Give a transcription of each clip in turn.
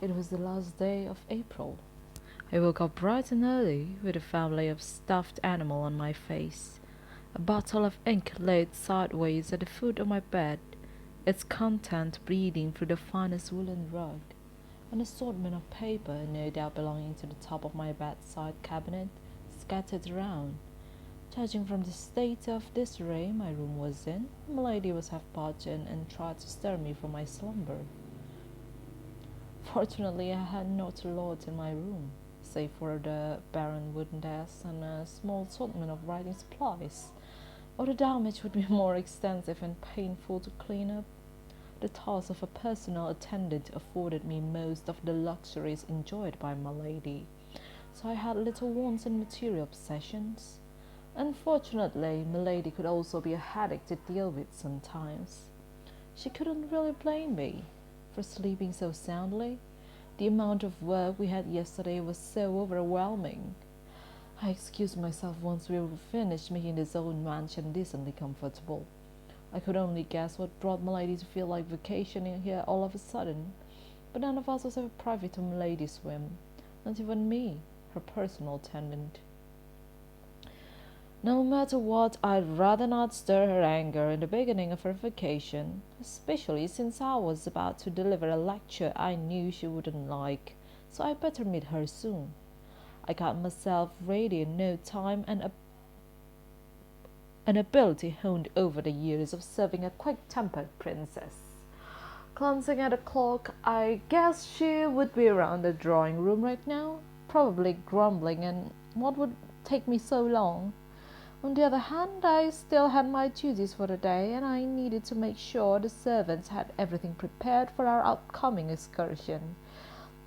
It was the last day of April. I woke up bright and early with a family of stuffed animal on my face. A bottle of ink laid sideways at the foot of my bed, its content bleeding through the finest woolen rug. An assortment of paper, no doubt belonging to the top of my bedside cabinet, scattered around. Judging from the state of disarray my room was in, Milady was half barged in and tried to stir me from my slumber. Fortunately, I had not a lot in my room, save for the barren wooden desk and a small assortment of writing supplies, or the damage would be more extensive and painful to clean up. The task of a personal attendant afforded me most of the luxuries enjoyed by my lady, so I had little wants in material possessions. Unfortunately, Milady could also be a headache to deal with sometimes. She couldn't really blame me for sleeping so soundly. The amount of work we had yesterday was so overwhelming. I excused myself once we were finished making this old mansion decently comfortable. I could only guess what brought Milady to feel like vacationing here all of a sudden, but none of us was ever privy to Milady's whim, not even me, her personal attendant. No matter what, I'd rather not stir her anger in the beginning of her vacation, especially since I was about to deliver a lecture I knew she wouldn't like, so I better meet her soon. I got myself ready in no time, and an ability honed over the years of serving a quick-tempered princess. Glancing at the clock, I guessed she would be around the drawing room right now, probably grumbling, and what would take me so long? On the other hand, I still had my duties for the day, and I needed to make sure the servants had everything prepared for our upcoming excursion.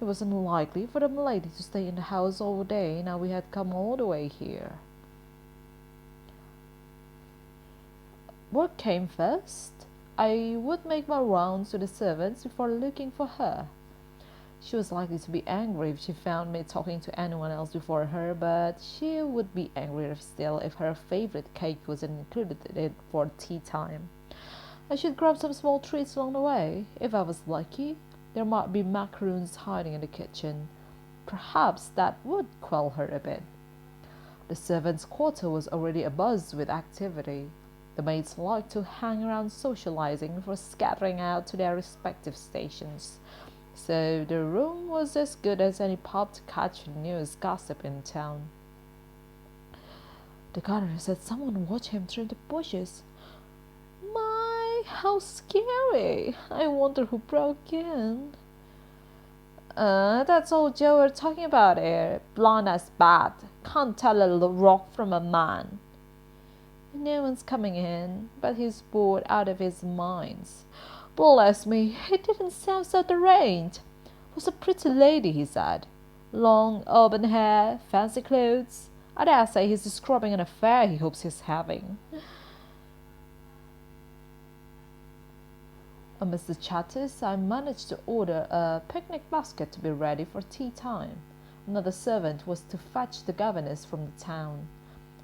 It was unlikely for the milady to stay in the house all day now we had come all the way here. What came first? I would make my rounds to the servants before looking for her. She was likely to be angry if she found me talking to anyone else before her, but she would be angrier still if her favorite cake wasn't included in it for tea time. I should grab some small treats along the way. If I was lucky, there might be macaroons hiding in the kitchen. Perhaps that would quell her a bit. The servants' quarter was already abuzz with activity. The maids liked to hang around socializing before scattering out to their respective stations, so the room was as good as any pub to catch the newest gossip in town. The gardener said someone watched him through the bushes. My, how scary! I wonder who broke in. That's old Joe we're talking about here. Blind as bat. Can't tell a rock from a man. No one's coming in, but he's bored out of his mind. Bless me, he didn't sound so deranged. Was a pretty lady, he said. Long auburn hair, fancy clothes. I dare say he's describing an affair he hopes he's having. Mr. Chattis, I managed to order a picnic basket to be ready for tea time. Another servant was to fetch the governess from the town.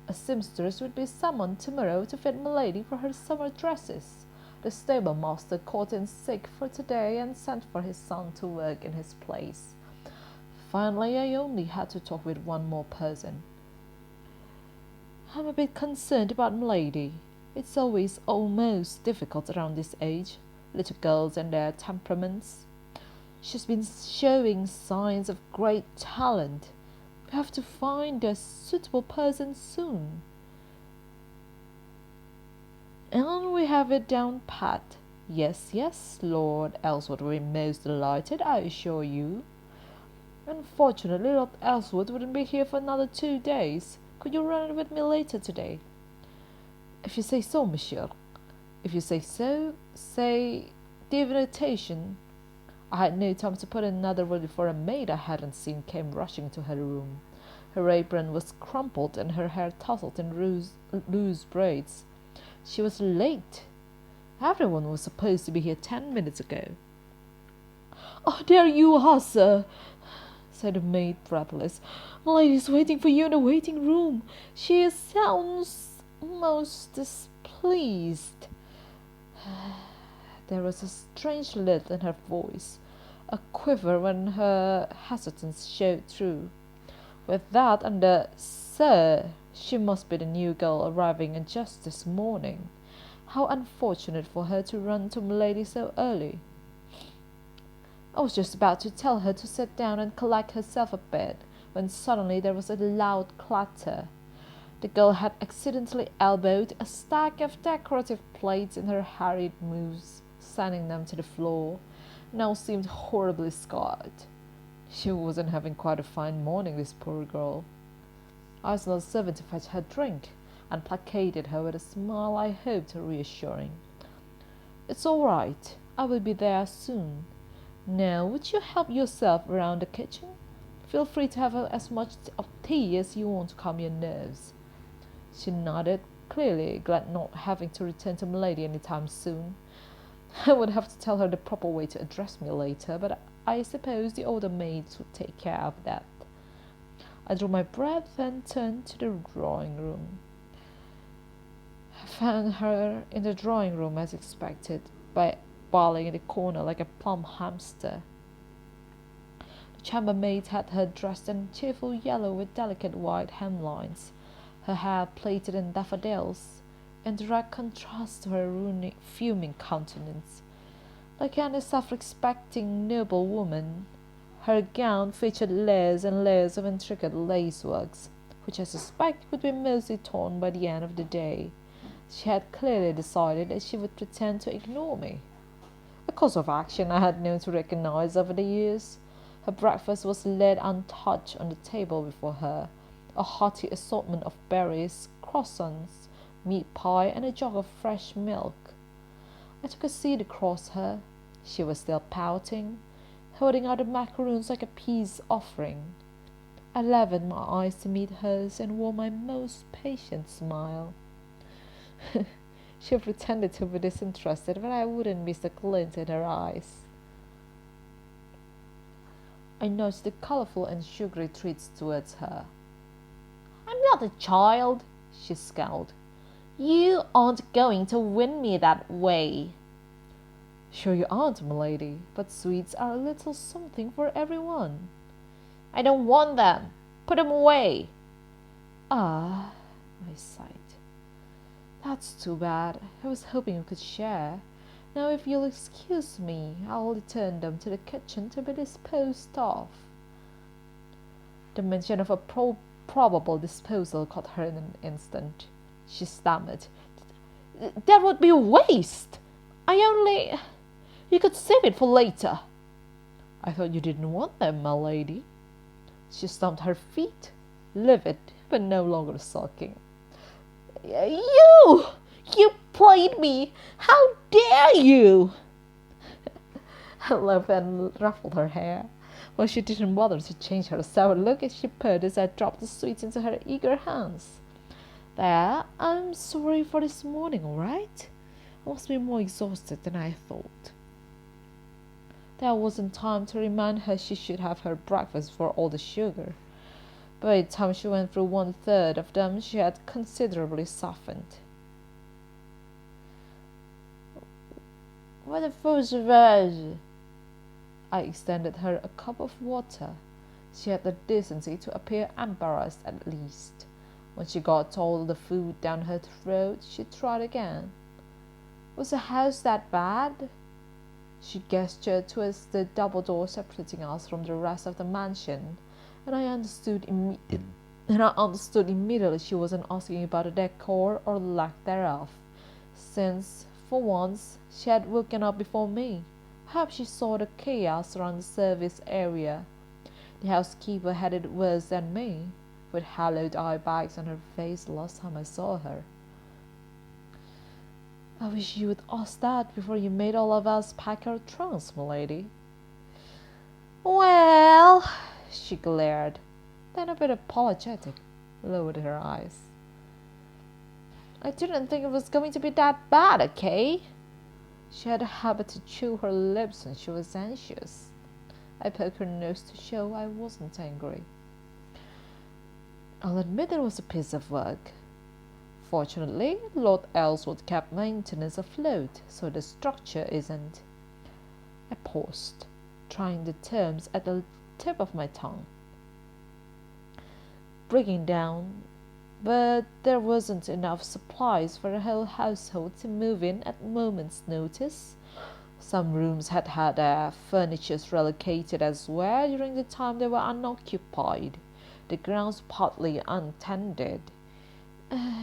A seamstress would be summoned tomorrow to fit Milady for her summer dresses. The stable master caught in sick for today and sent for his son to work in his place. Finally, I only had to talk with one more person. I'm a bit concerned about Milady. It's always almost difficult around this age, little girls and their temperaments. She's been showing signs of great talent. We have to find a suitable person soon. And we have it down pat. Yes, yes, Lord Ellsworth will be most delighted, I assure you. Unfortunately, Lord Ellsworth wouldn't be here for another 2 days. Could you run it with me later today? If you say so, monsieur. If you say so, say the invitation. I had no time to put in another word before a maid I hadn't seen came rushing to her room. Her apron was crumpled and her hair tousled in loose braids. She was late. Everyone was supposed to be here 10 minutes ago. "Oh, there you are, sir," said the maid, breathless. "Milady's waiting for you in the waiting room. She sounds most displeased." There was a strange lilt in her voice, a quiver when her hesitance showed through. With that and the "Sir, she must be the new girl arriving just this morning. How unfortunate for her to run to Milady so early." I was just about to tell her to sit down and collect herself a bit, when suddenly there was a loud clatter. The girl had accidentally elbowed a stack of decorative plates in her hurried moves, sending them to the floor. Now seemed horribly scarred. She wasn't having quite a fine morning, this poor girl. I sent the servant to fetch her drink, and placated her with a smile I hoped reassuring. "It's all right. I will be there soon. Now, would you help yourself around the kitchen? Feel free to have as much of tea as you want to calm your nerves." She nodded, clearly glad not having to return to Milady any time soon. I would have to tell her the proper way to address me later, but I suppose the older maids would take care of that. I drew my breath and turned to the drawing room. I found her in the drawing room as expected, bawling in the corner like a plump hamster. The chambermaid had her dressed in cheerful yellow with delicate white hemlines, her hair plaited in daffodils, in direct contrast to her fuming countenance. Like any self-respecting noblewoman, her gown featured layers and layers of intricate laceworks, which I suspect would be mostly torn by the end of the day. She had clearly decided that she would pretend to ignore me, a course of action I had known to recognize over the years. Her breakfast was laid untouched on the table before her, a hearty assortment of berries, croissants, meat pie, and a jug of fresh milk. I took a seat across her. She was still pouting, holding out the macaroons like a peace offering. I leveled my eyes to meet hers and wore my most patient smile. She pretended to be disinterested, but I wouldn't miss the glint in her eyes. I nudged the colourful and sugary treats towards her. "I'm not a child," she scowled. "You aren't going to win me that way." "Sure you aren't, milady, but sweets are a little something for everyone." "I don't want them. Put them away." "Ah," I sighed. "That's too bad. I was hoping we could share. Now, if you'll excuse me, I'll return them to the kitchen to be disposed of." The mention of a probable disposal caught her in an instant. She stammered, "That would be waste. You could save it for later." "I thought you didn't want them, my lady." She stamped her feet, livid but no longer sulking. You played me! How dare you!" I laughed and ruffled her hair. Well, she didn't bother to change her sour look as she purred as I dropped the sweets into her eager hands. "There, I'm sorry for this morning, all right? I must be more exhausted than I thought." There wasn't time to remind her she should have her breakfast for all the sugar. By the time she went through 1/3 of them, she had considerably softened. "What a fool's rose!" I extended her a cup of water. She had the decency to appear embarrassed at least. When she got all the food down her throat, she tried again. "Was the house that bad?" She gestured towards the double door separating us from the rest of the mansion, and I understood immediately she wasn't asking about the decor or lack thereof, since, for once, she had woken up before me. Perhaps she saw the chaos around the service area. The housekeeper had it worse than me, with hallowed eye bags on her face the last time I saw her. "I wish you would ask that before you made all of us pack our trunks, milady." "Well," she glared, then a bit apologetic, lowered her eyes. "I didn't think it was going to be that bad, okay?" She had a habit to chew her lips when she was anxious. I poked her nose to show I wasn't angry. "I'll admit it was a piece of work. Fortunately, Lord Ellsworth kept maintenance afloat, so the structure isn't." I paused. trying the terms at the tip of my tongue. Breaking down, but there wasn't enough supplies for the whole household to move in at a moment's notice. Some rooms had had their furniture relocated elsewhere during the time they were unoccupied, the grounds partly untended.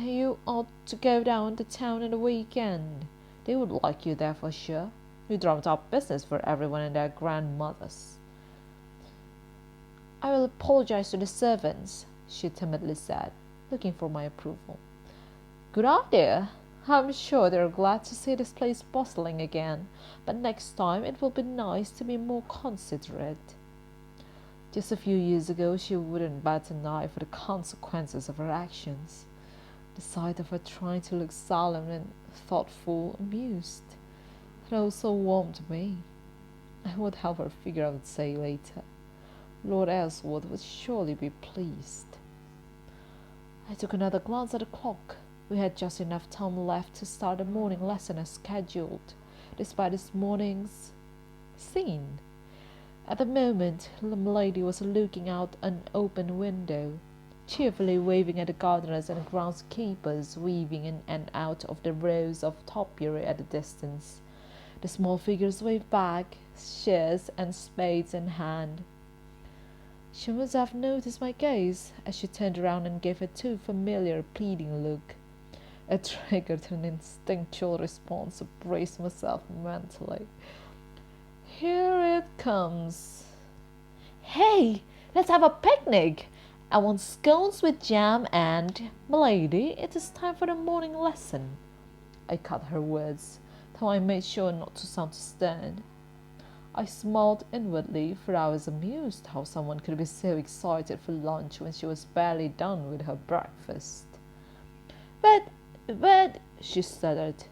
You ought to go down to town on the weekend. They would like you there for sure. You dreamt up business for everyone and their grandmothers. I will apologize to the servants, she timidly said, looking for my approval. Good idea. I'm sure they're glad to see this place bustling again, but next time it will be nice to be more considerate. Just a few years ago she wouldn't bat an eye for the consequences of her actions. The sight of her trying to look solemn and thoughtful amused. It also warmed me. I would help her figure, I would say later. Lord Ellsworth would surely be pleased. I took another glance at the clock. We had just enough time left to start the morning lesson as scheduled, despite this morning's scene. At the moment, the lady was looking out an open window, cheerfully waving at the gardeners and groundskeepers weaving in and out of the rows of topiary at a distance. The small figures waved back, shears and spades in hand. She must have noticed my gaze as she turned around and gave a too familiar pleading look. It triggered an instinctual response to brace myself mentally. Here it comes. Hey, let's have a picnic! I want scones with jam and, milady, it is time for the morning lesson. I cut her words, though I made sure not to sound too stern. I smiled inwardly, for I was amused how someone could be so excited for lunch when she was barely done with her breakfast. But, she stuttered.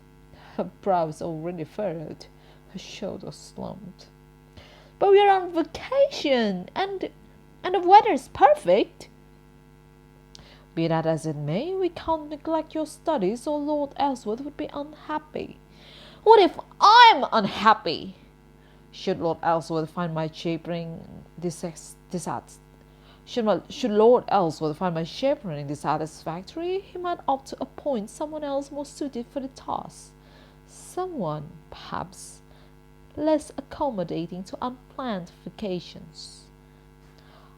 Her brows already furrowed, her shoulders slumped. But we are on vacation, and the weather is perfect. Be that as it may, we can't neglect your studies, or Lord Ellsworth would be unhappy. What if I'm unhappy? Should Lord Ellsworth find my chaperoning Should Lord Ellsworth find my chaperoning dissatisfactory, he might opt to appoint someone else more suited for the task. Someone, perhaps, less accommodating to unplanned vacations.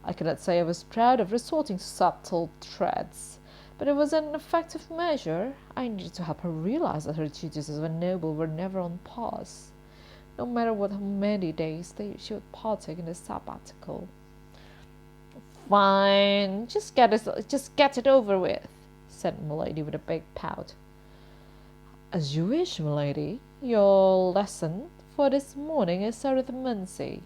I cannot say I was proud of resorting to subtle threats, but it was an effective measure. I needed to help her realize that her duties as a noble were never on pause, no matter what many days she would partake in the sabbatical. Fine, just get it over with, said milady with a big pout. As you wish, milady. Your lesson for this morning is arithmancy.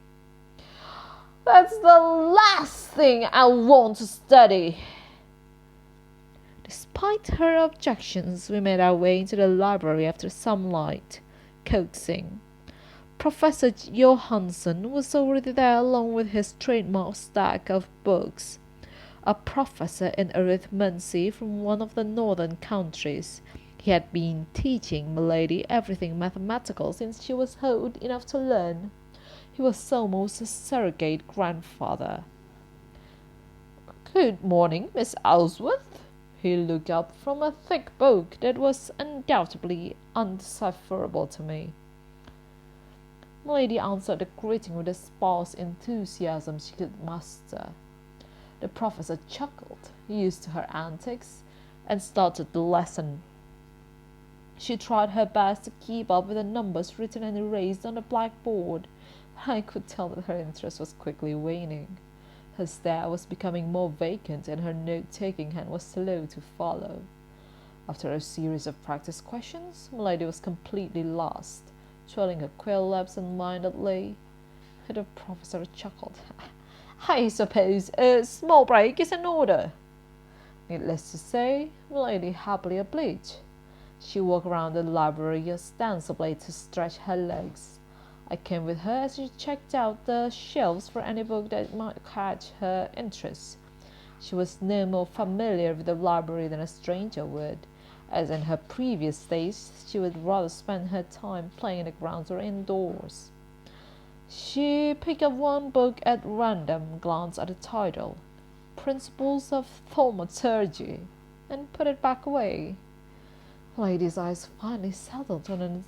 That's the last thing I want to study. Despite her objections, we made our way into the library after some light coaxing. Professor Johansson was already there along with his trademark stack of books. A professor in arithmancy from one of the northern countries. He had been teaching milady everything mathematical since she was old enough to learn. He was almost a surrogate grandfather. Good morning, Miss Ellsworth. He looked up from a thick book that was undoubtedly undecipherable to me. Milady answered the greeting with the sparse enthusiasm she could muster. The professor chuckled, used to her antics, and started the lesson. She tried her best to keep up with the numbers written and erased on the blackboard. I could tell that her interest was quickly waning. Her stare was becoming more vacant, and her note-taking hand was slow to follow. After a series of practice questions, milady was completely lost, twirling her quill absent-mindedly. The professor chuckled. I suppose a small break is in order. Needless to say, milady happily obliged. She walked around the library ostensibly to stretch her legs. I came with her as she checked out the shelves for any book that might catch her interest. She was no more familiar with the library than a stranger would, as in her previous days she would rather spend her time playing in the grounds or indoors. She picked up one book at random, glanced at the title, Principles of Thaumaturgy, and put it back away. Lady's eyes finally settled on an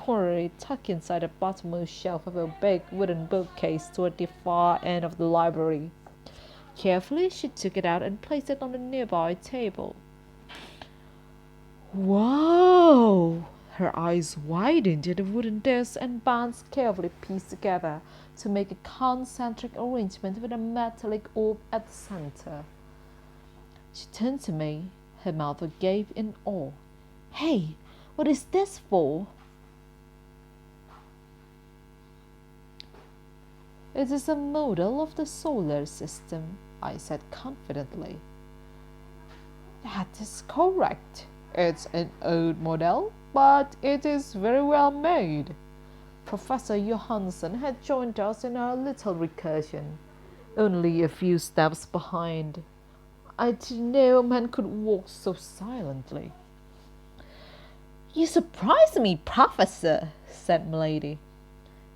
orrery tucked inside the bottommost shelf of a big wooden bookcase toward the far end of the library. Carefully, she took it out and placed it on a nearby table. Whoa! Her eyes widened at the wooden discs and bands carefully pieced together to make a concentric arrangement with a metallic orb at the center. She turned to me, her mouth agape in awe. Hey, what is this for? It is a model of the solar system, I said confidently. That is correct. It's an old model, but it is very well made. Professor Johansen had joined us in our little recursion, only a few steps behind. I didn't know a man could walk so silently. You surprise me, Professor, said Milady.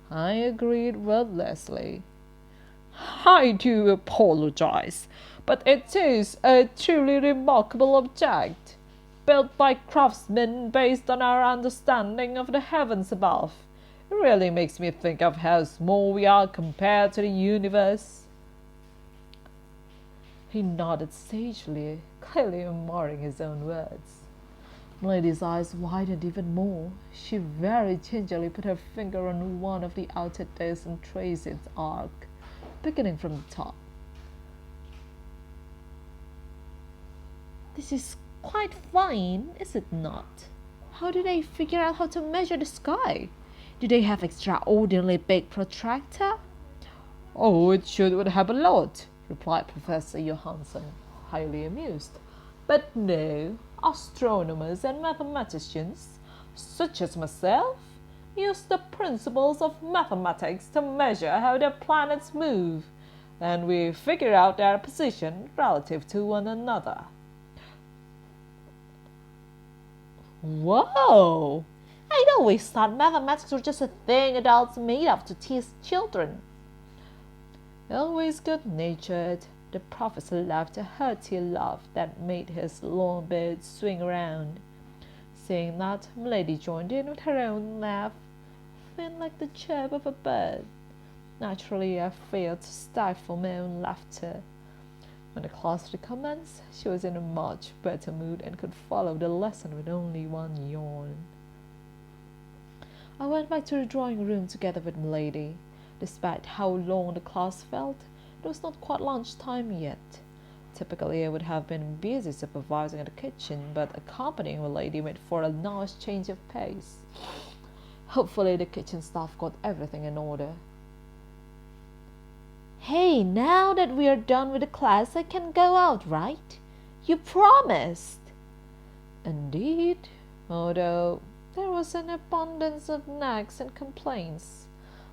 I agreed wordlessly. I do apologize, but it is a truly remarkable object, built by craftsmen based on our understanding of the heavens above. It really makes me think of how small we are compared to the universe. He nodded sagely, clearly admiring his own words. Milady's eyes widened even more. She very gingerly put her finger on one of the outer discs and traced its arc, beginning from the top. This is quite fine, is it not? How do they figure out how to measure the sky? Do they have extraordinarily big protractor? Oh, it should have a lot, replied Professor Johansen, highly amused. But no, astronomers and mathematicians, such as myself, use the principles of mathematics to measure how the planets move, and we figure out their position relative to one another. Whoa! I'd always thought mathematics were just a thing adults made up to tease children. Always good-natured, the professor laughed a hearty laugh that made his long beard swing around. Seeing that, Milady joined in with her own laugh, thin like the chirp of a bird. Naturally, I failed to stifle my own laughter. When the class recommenced, she was in a much better mood and could follow the lesson with only one yawn. I went back to the drawing-room together with Milady. Despite how long the class felt, it was not quite lunch-time yet. Typically, I would have been busy supervising in the kitchen, but accompanying Milady made for a nice change of pace. Hopefully, the kitchen staff got everything in order. Hey, now that we are done with the class, I can go out, right? You promised. Indeed, although there was an abundance of nags and complaints.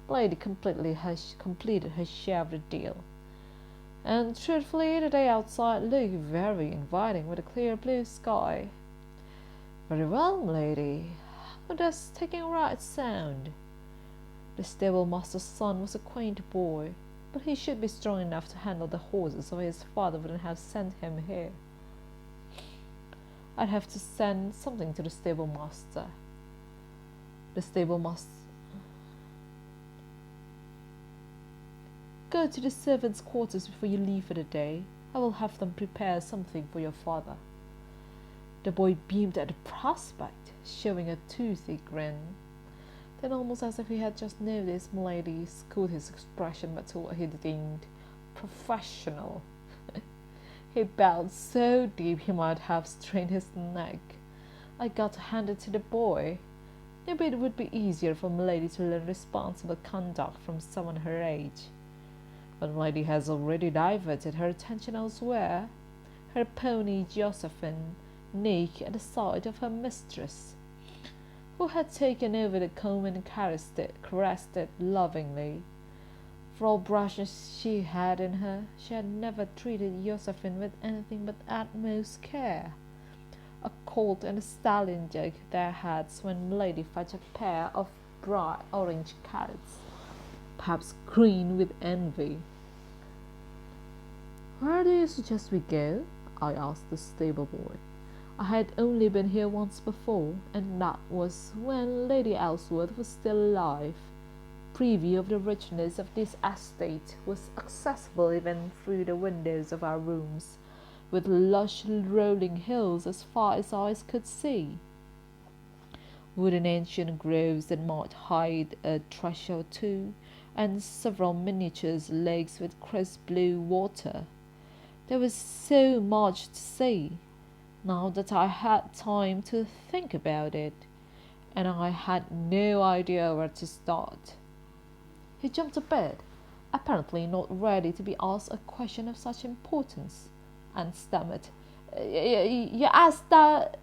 Lady completed her share of the deal. And truthfully, the day outside looked very inviting with a clear blue sky. Very well, milady. How does taking a ride sound? The stable-master's son was a quaint boy, but he should be strong enough to handle the horses, or his father wouldn't have sent him here. I'd have to send something to the stable-master. The stable-master... Go to the servants' quarters before you leave for the day. I will have them prepare something for your father. The boy beamed at the prospect, showing a toothy grin. Then, almost as if he had just noticed, Milady schooled his expression but to what he deemed professional. He bowed so deep he might have strained his neck. I got to hand it to the boy. Maybe it would be easier for Milady to learn responsible conduct from someone her age. But Milady has already diverted her attention elsewhere. Her pony Josephine neighed at the sight of her mistress, who had taken over the comb and caressed it lovingly. For all brushes she had in her, she had never treated Josephine with anything but utmost care. A colt and a stallion joke their heads when Milady fetched a pair of bright orange carrots, perhaps green with envy. "Where do you suggest we go?" I asked the stable boy. I had only been here once before, and that was when Lady Ellsworth was still alive. Preview of the richness of this estate was accessible even through the windows of our rooms, with lush rolling hills as far as eyes could see, wooden ancient groves that might hide a treasure or two, and several miniature lakes with crisp blue water. There was so much to see, now that I had time to think about it, and I had no idea where to start. He jumped a bit, apparently not ready to be asked a question of such importance, and stammered, "You asked that,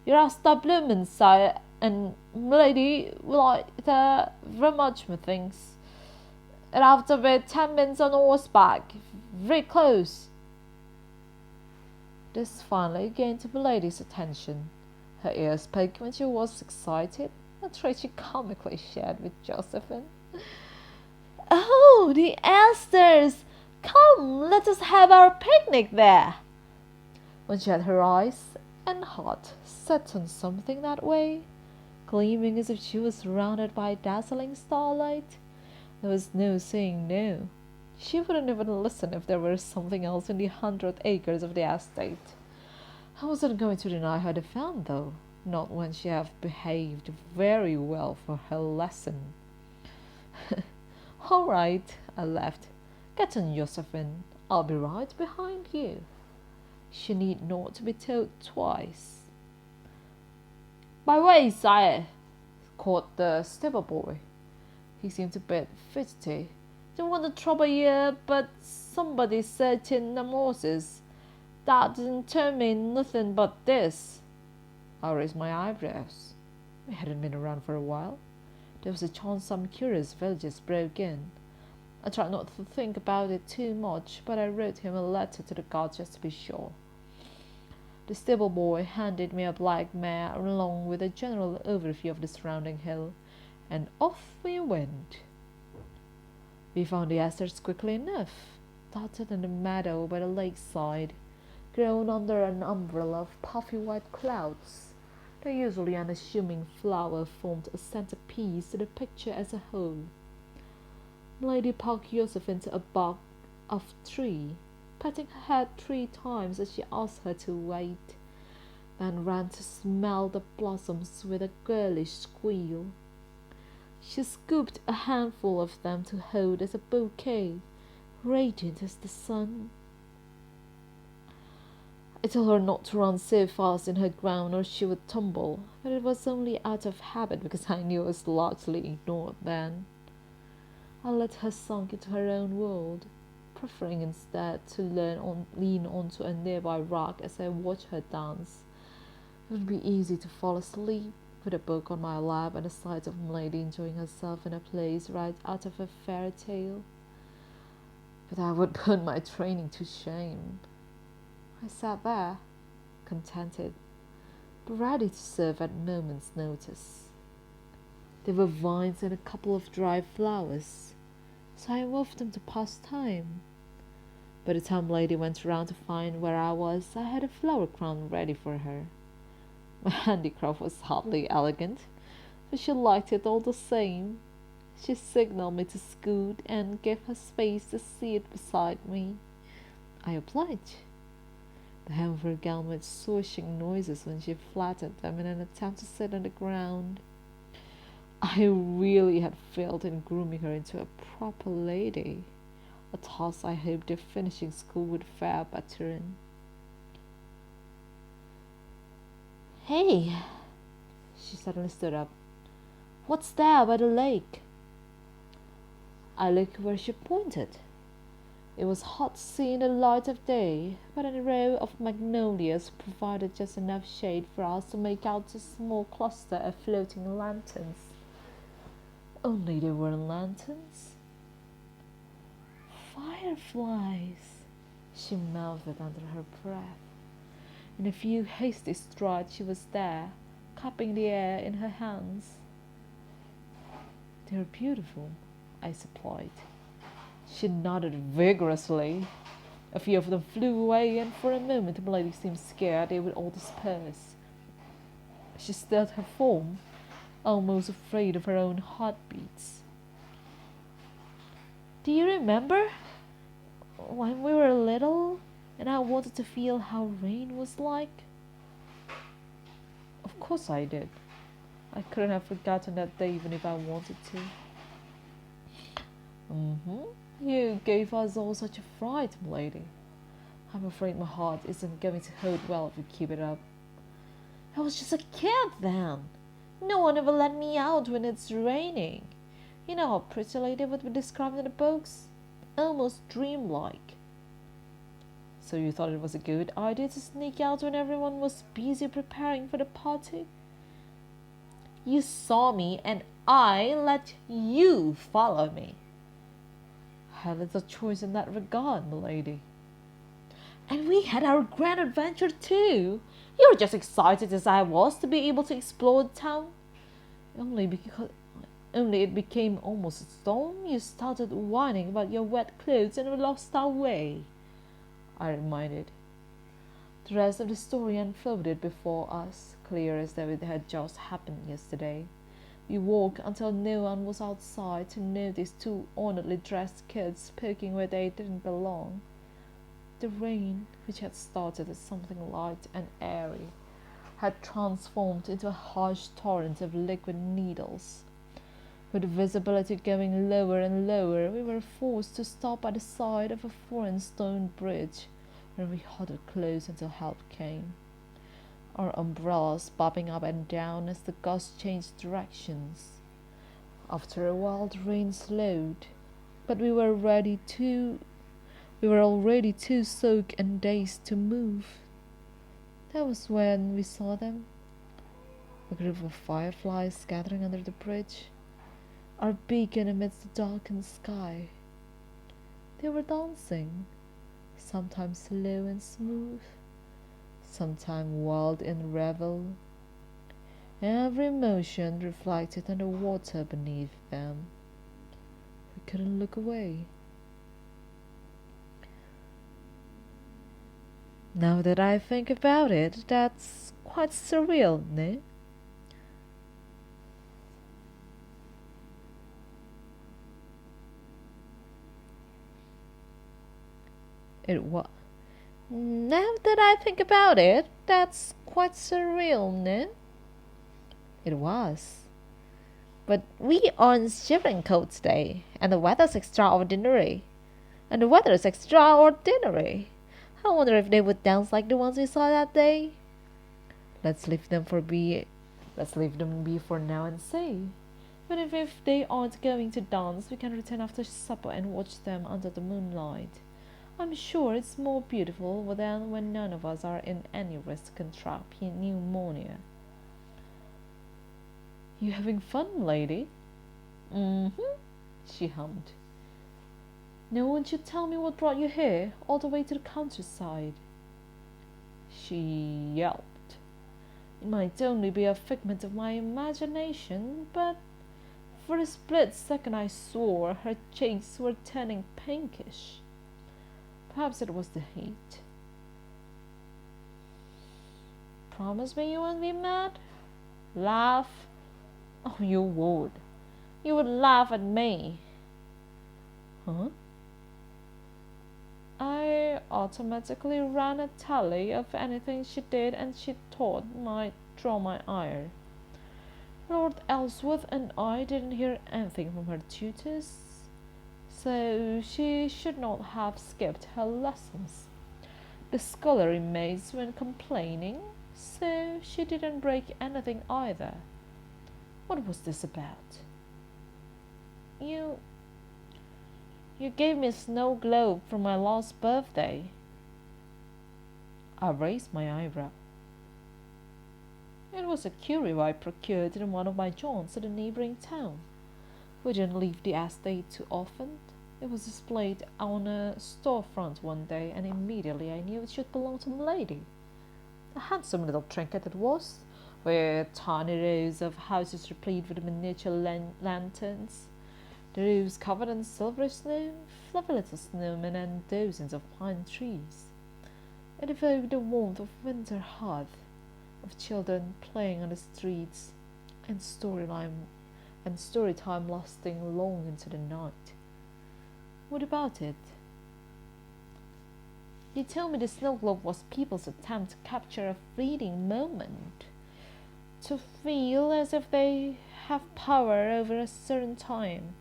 you asked that bloomin' sire, and m'lady will like that very much, methinks. It have to be 10 minutes on horseback, very close." This finally gained m'lady's attention. Her ears spoke when she was excited, a trait she comically shared with Josephine. "Oh, the Asters! Come, let us have our picnic there." When she had her eyes and heart set on something that way, gleaming as if she was surrounded by dazzling starlight, there was no saying no. She wouldn't even listen if there were something else in the 100 acres of the estate. I wasn't going to deny her the fun, though, not when she had behaved very well for her lesson. "All right," I laughed. "Get on, Josephine. I'll be right behind you." She need not be told twice. "By way, sire," called the stable boy. He seemed a bit fidgety. "Don't want to trouble you, but somebody searching them horses. That didn't tell me nothing but this." I raised my eyebrows. We hadn't been around for a while. There was a chance some curious villagers broke in. I tried not to think about it too much, but I wrote him a letter to the guard just to be sure. The stable boy handed me a black mare along with a general overview of the surrounding hill, and off we went. We found the Asters quickly enough, dotted in the meadow by the lakeside, grown under an umbrella of puffy white clouds. The usually unassuming flower formed a centerpiece to the picture as a whole. Lady parked Joseph into a bark of tree, patting her head 3 times as she asked her to wait, then ran to smell the blossoms with a girlish squeal. She scooped a handful of them to hold as a bouquet, radiant as the sun. I told her not to run so fast in her ground or she would tumble, but it was only out of habit because I knew I was largely ignored then. I let her sink into her own world, preferring instead to lean onto a nearby rock as I watched her dance. It would be easy to fall asleep with a book on my lap and the sight of m'lady enjoying herself in a place right out of a fairy tale. But I would put my training to shame. I sat there, contented, but ready to serve at a moment's notice. There were vines and a couple of dry flowers, so I moved them to pass time. By the time Lady went round to find where I was, I had a flower crown ready for her. My handicraft was hardly elegant, but she liked it all the same. She signalled me to scoot and gave her space to see it beside me. I obliged. The hem of her gown made swishing noises when she flattened them in an attempt to sit on the ground. I really had failed in grooming her into a proper lady, a task I hoped the finishing school would fare better in. "Hey!" She suddenly stood up. "What's there by the lake?" I looked where she pointed. It was hard to see in the light of day, but a row of magnolias provided just enough shade for us to make out a small cluster of floating lanterns. Only they weren't lanterns. "Fireflies," she mouthed under her breath. In a few hasty strides she was there, cupping the air in her hands. "They're beautiful," I supplied. She nodded vigorously. A few of them flew away, and for a moment Milady seemed scared they would all disperse. She stirred her form, almost afraid of her own heartbeats. Do you remember when we were little and I wanted to feel how rain was like? Of course I did. I couldn't have forgotten that day even if I wanted to. You gave us all such a fright, milady. I'm afraid my heart isn't going to hold well if we keep it up. I was just a kid then. No one ever let me out when it's raining. You know how Pretty Lady would be described in the books? Almost dreamlike. So you thought it was a good idea to sneak out when everyone was busy preparing for the party? You saw me and I let you follow me. I had little choice in that regard, milady. And we had our grand adventure too. You were just excited as I was to be able to explore the town. Only it became almost a storm. You started whining about your wet clothes and we lost our way, I reminded. The rest of the story unfolded before us, clear as though it had just happened yesterday. We walked until no one was outside to notice two ornately dressed kids poking where they didn't belong. The rain, which had started as something light and airy, had transformed into a harsh torrent of liquid needles. With visibility going lower and lower, we were forced to stop by the side of a foreign stone bridge, where we huddled close until help came, our umbrellas bobbing up and down as the gust changed directions. After a while the rain slowed, but we were already too soaked and dazed to move. That was when we saw them, a group of fireflies gathering under the bridge, our beacon amidst the darkened sky. They were dancing, sometimes slow and smooth, sometimes wild in revel, every motion reflected on the water beneath them. We couldn't look away. Now that I think about it, that's quite surreal, no? It was. Now that I think about it, that's quite surreal, no? It was. But we are on shivering cold today, and the weather's extraordinary. And the weather is extraordinary. I wonder if they would dance like the ones we saw that day. Let's leave them be for now and see. But if they aren't going to dance, we can return after supper and watch them under the moonlight. I'm sure it's more beautiful than when none of us are in any risk to contract pneumonia. You having fun, lady? She hummed. Now won't you tell me what brought you here, all the way to the countryside? She yelped. It might only be a figment of my imagination, but for a split second I swore her cheeks were turning pinkish. Perhaps it was the heat. Promise me you won't be mad? Laugh? Oh, you would. You would laugh at me. Huh? I automatically ran a tally of anything she did and she thought might draw my ire. Lord Ellsworth and I didn't hear anything from her tutors, so she should not have skipped her lessons. The scullery maids weren't complaining, so she didn't break anything either. What was this about? You gave me a snow globe for my last birthday. I raised my eyebrow. It was a curio I procured in one of my jaunts to the neighbouring town. We didn't leave the estate too often. It was displayed on a storefront one day, and immediately I knew it should belong to milady. A handsome little trinket it was, with tiny rows of houses replete with miniature lanterns, The roofs covered in silvery snow, fluffy little snowmen, and dozens of pine trees. It evoked the warmth of winter hearth, of children playing on the streets, and story time lasting long into the night. What about it? You told me the snow globe was people's attempt to capture a fleeting moment, to feel as if they have power over a certain time.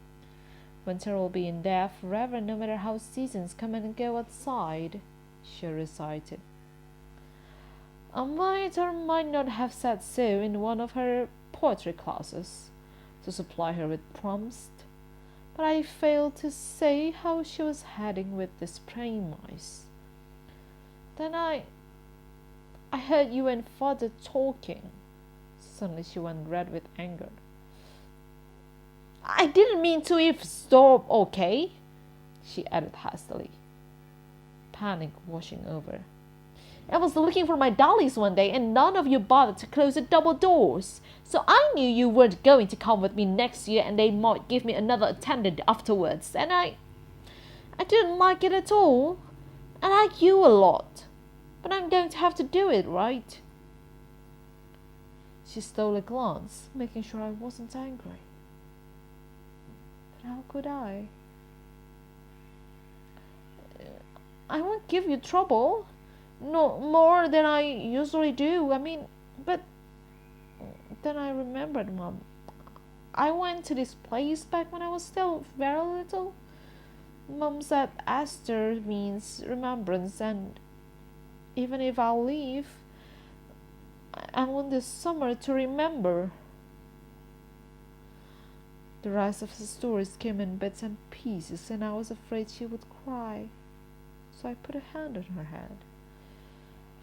Winter will be in there forever, no matter how seasons come and go outside, she recited. I might or might not have said so in one of her poetry classes, to supply her with prompts, but I failed to say how she was heading with this premise. Then I heard you and father talking. Suddenly she went red with anger. I didn't mean to eavesdrop, okay? She added hastily, panic washing over. I was looking for my dollies one day and none of you bothered to close the double doors. So I knew you weren't going to come with me next year and they might give me another attendant afterwards. And I didn't like it at all. I like you a lot. But I'm going to have to do it, right? She stole a glance, making sure I wasn't angry. But how could I? I won't give you trouble. No more than I usually do. But then I remembered, Mom. I went to this place back when I was still very little. Mom said Esther means remembrance, and even if I leave, I want this summer to remember. The rest of the stories came in bits and pieces, and I was afraid she would cry. So I put a hand on her head.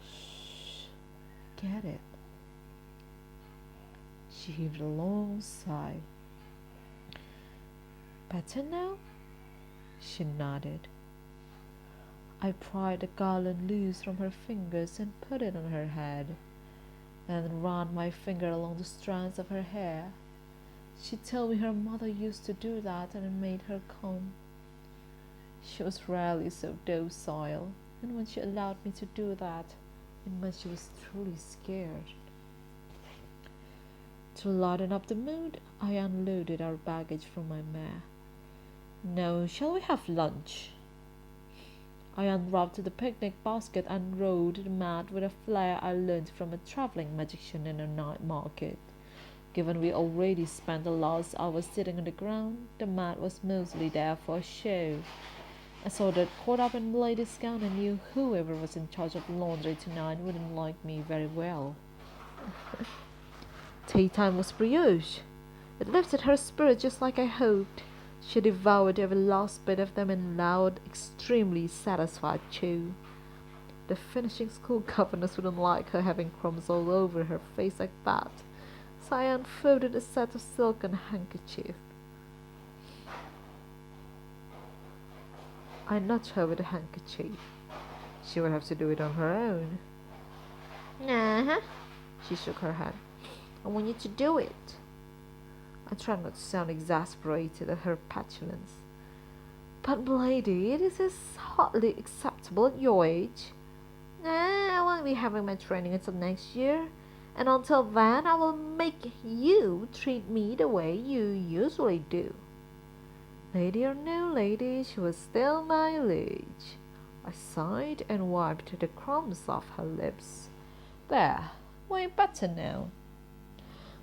Shh, get it. She heaved a long sigh. Better now? She nodded. I pried the garland loose from her fingers and put it on her head, and ran my finger along the strands of her hair. She told me her mother used to do that and it made her calm. She was rarely so docile, and when she allowed me to do that, it meant she was truly scared. To lighten up the mood, I unloaded our baggage from my mare. Now, shall we have lunch? I unwrapped the picnic basket and rode the mat with a flair I learned from a travelling magician in a night market. Given we already spent the last hour sitting on the ground, the mat was mostly there for a show. I saw that caught up in lady's gown and knew whoever was in charge of laundry tonight wouldn't like me very well. Tea time was brioche. It lifted her spirit just like I hoped. She devoured every last bit of them in loud, extremely satisfied chew. The finishing school governess wouldn't like her having crumbs all over her face like that, so I unfolded a set of silken handkerchief. I nudged her with a handkerchief. She would have to do it on her own. Nah, she shook her head. I want you to do it. I tried not to sound exasperated at her petulance. But, milady, it is hardly acceptable at your age. I won't be having my training until next year, and until then I will make you treat me the way you usually do. Lady or no lady, she was still my liege. I sighed and wiped the crumbs off her lips. There, way better now.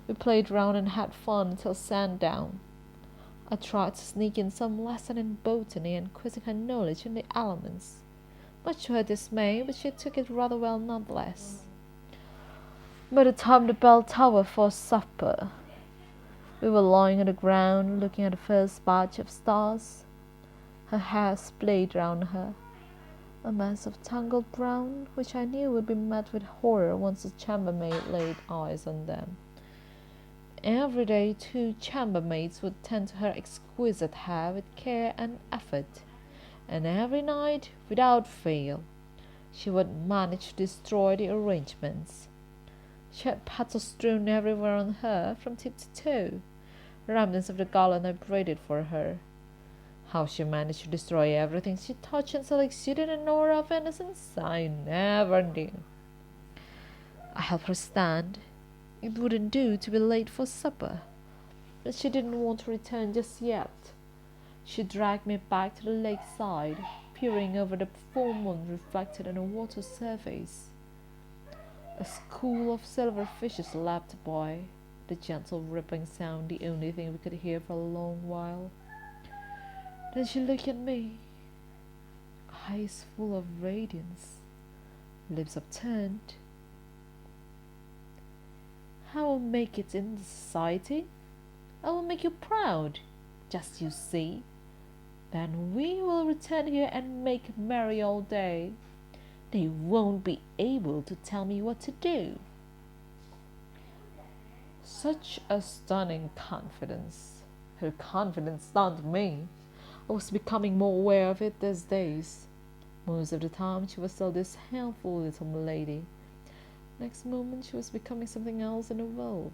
We played round and had fun until sundown. I tried to sneak in some lesson in botany and quizzing her knowledge in the elements, much to her dismay, but she took it rather well nonetheless. By the time the bell towered for supper, we were lying on the ground looking at the first batch of stars. Her hair splayed round her, a mass of tangled brown, which I knew would be met with horror once the chambermaid laid eyes on them. Every day 2 chambermaids would tend to her exquisite hair with care and effort, and every night, without fail, she would manage to destroy the arrangements. She had petals strewn everywhere on her, from tip to toe, remnants of the garland I braided for her. How she managed to destroy everything she touched and sell like she didn't know her of innocence, I never knew. I helped her stand. It wouldn't do to be late for supper, but she didn't want to return just yet. She dragged me back to the lakeside, peering over the full moon reflected on a water surface. A school of silver fishes lapped by, the gentle rippling sound the only thing we could hear for a long while. Then she looked at me, eyes full of radiance, lips upturned. I will make it in the society. I will make you proud, just you see. Then we will return here and make merry all day. They won't be able to tell me what to do. Such a stunning confidence. Her confidence stunned me. I was becoming more aware of it these days. Most of the time she was still this helpful little lady. Next moment she was becoming something else in the world.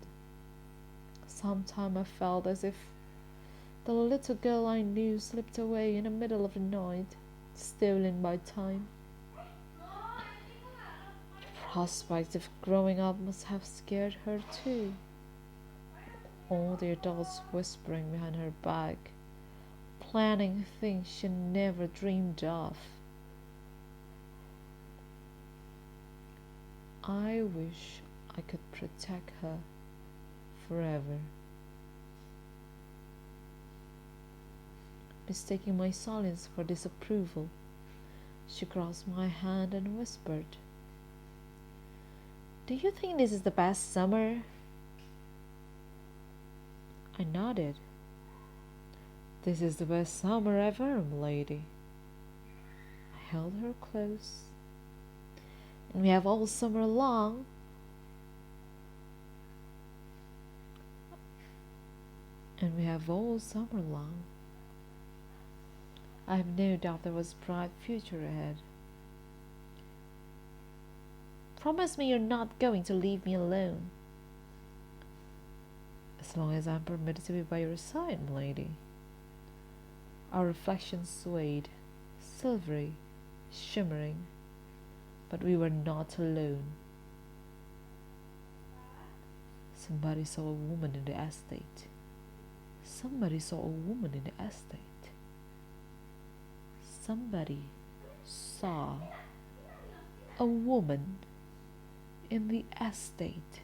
Sometimes I felt as if the little girl I knew slipped away in the middle of the night, stolen by time. The prospect of growing up must have scared her too. All the adults whispering behind her back, planning things she never dreamed of. I wish I could protect her forever. Mistaking my silence for disapproval, she grasped my hand and whispered, "Do you think this is the best summer?" I nodded. "This is the best summer ever, m'lady." I held her close. "And we have all summer long." "And we have all summer long." I have no doubt there was a bright future ahead. "Promise me you're not going to leave me alone." "As long as I'm permitted to be by your side, m'lady." Our reflections swayed, silvery, shimmering, but we were not alone. Somebody saw a woman in the estate. Somebody saw a woman in the estate. Somebody saw a woman in the estate.